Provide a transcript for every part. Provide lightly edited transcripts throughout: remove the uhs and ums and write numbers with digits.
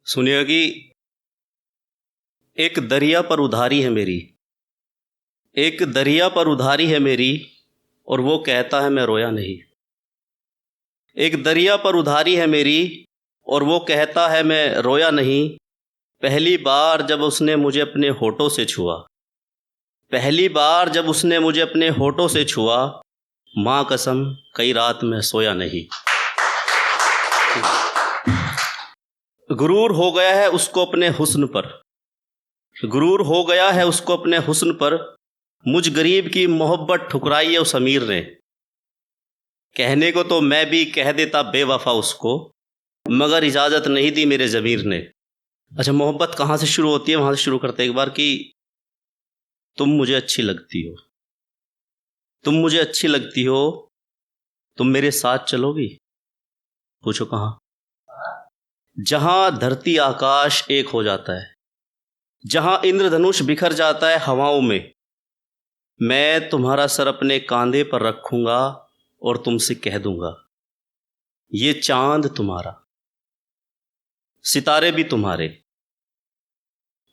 सुनिए कि एक दरिया पर उधारी है मेरी, एक दरिया पर उधारी है मेरी, और वो कहता है मैं रोया नहीं। एक दरिया पर उधारी है मेरी और वो कहता है मैं रोया नहीं। पहली बार जब उसने मुझे अपने होठों से छुआ, पहली बार जब उसने मुझे अपने होठों से छुआ, माँ कसम कई रात में सोया नहीं। गुरूर हो गया है उसको अपने हुस्न पर, गुरूर हो गया है उसको अपने हुस्न पर। मुझ गरीब की मोहब्बत ठुकराई है उस अमीर ने। कहने को तो मैं भी कह देता बेवफा उसको, मगर इजाज़त नहीं दी मेरे ज़मीर ने। अच्छा, मोहब्बत कहाँ से शुरू होती है, वहाँ से शुरू करते एक बार कि तुम मुझे अच्छी लगती हो, तुम मुझे अच्छी लगती हो, तुम मेरे साथ चलोगी? पूछो कहाँ? जहाँ धरती आकाश एक हो जाता है, जहाँ इंद्रधनुष बिखर जाता है हवाओं में, मैं तुम्हारा सर अपने कांधे पर रखूंगा और तुमसे कह दूंगा ये चांद तुम्हारा, सितारे भी तुम्हारे,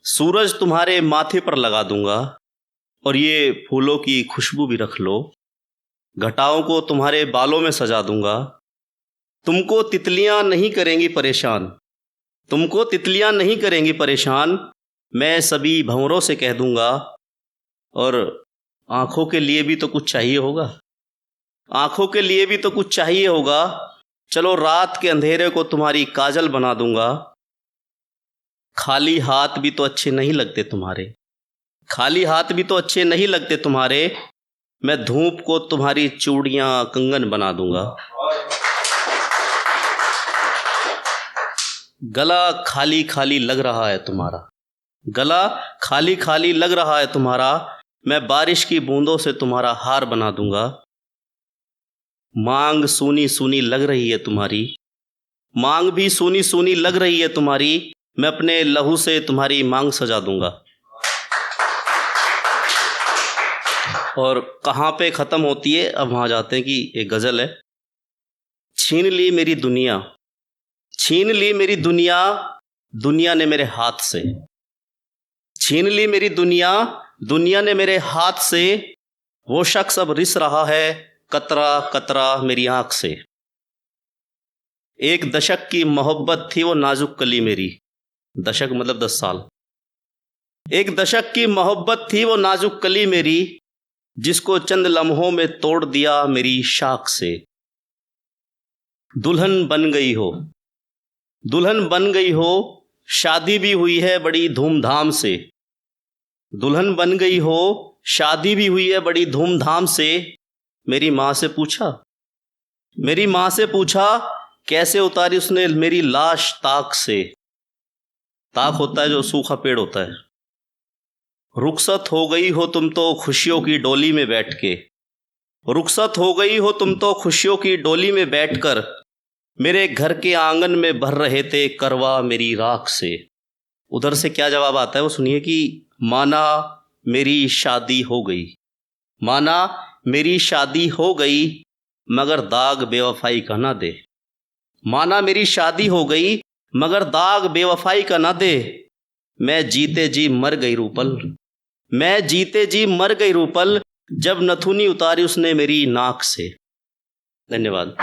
सूरज तुम्हारे माथे पर लगा दूंगा, और ये फूलों की खुशबू भी रख लो, घटाओं को तुम्हारे बालों में सजा दूंगा। तुमको तितलियां नहीं करेंगी परेशान, तुमको तितलियां नहीं करेंगी परेशान, मैं सभी भंवरों से कह दूंगा। और आंखों के लिए भी तो कुछ चाहिए होगा, आंखों के लिए भी तो कुछ चाहिए होगा। चलो रात के अंधेरे को तुम्हारी काजल बना दूंगा। खाली हाथ भी तो अच्छे नहीं लगते तुम्हारे, खाली हाथ भी तो अच्छे नहीं लगते तुम्हारे, मैं धूप को तुम्हारी चूड़ियां कंगन बना दूंगा। गला खाली खाली लग रहा है तुम्हारा, गला खाली खाली लग रहा है तुम्हारा, मैं बारिश की बूंदों से तुम्हारा हार बना दूंगा। मांग सूनी सूनी लग रही है तुम्हारी, मांग भी सूनी सूनी लग रही है तुम्हारी, मैं अपने लहू से तुम्हारी मांग सजा दूंगा। और कहाँ पे ख़त्म होती है, अब वहाँ जाते हैं कि एक गज़ल है। छीन ली मेरी दुनिया, छीन ली मेरी दुनिया, दुनिया ने मेरे हाथ से, छीन ली मेरी दुनिया, दुनिया ने मेरे हाथ से, वो शख्स अब रिस रहा है कतरा कतरा मेरी आंख से। एक दशक की मोहब्बत थी वो नाजुक कली मेरी, दशक मतलब 10 साल, एक दशक की मोहब्बत थी वो नाजुक कली मेरी, जिसको चंद लम्हों में तोड़ दिया मेरी शाख से। दुल्हन बन गई हो, दुल्हन बन गई हो, शादी भी हुई है बड़ी धूमधाम से, दुल्हन बन गई हो, शादी भी हुई है बड़ी धूमधाम से। मेरी माँ से पूछा, मेरी माँ से पूछा कैसे उतारी उसने मेरी लाश ताक से। ताक होता है जो सूखा पेड़ होता है। रुखसत हो गई हो तुम तो खुशियों की डोली में बैठ के, रुखसत हो गई हो तुम तो खुशियों की डोली में बैठकर, मेरे घर के आंगन में भर रहे थे करवा मेरी राख से। उधर से क्या जवाब आता है वो सुनिए कि माना मेरी शादी हो गई, माना मेरी शादी हो गई, मगर दाग बेवफाई का ना दे, माना मेरी शादी हो गई मगर दाग बेवफाई का ना दे। मैं जीते जी मर गई रूपल, मैं जीते जी मर गई रूपल, जब नथुनी उतारी उसने मेरी नाक से। धन्यवाद।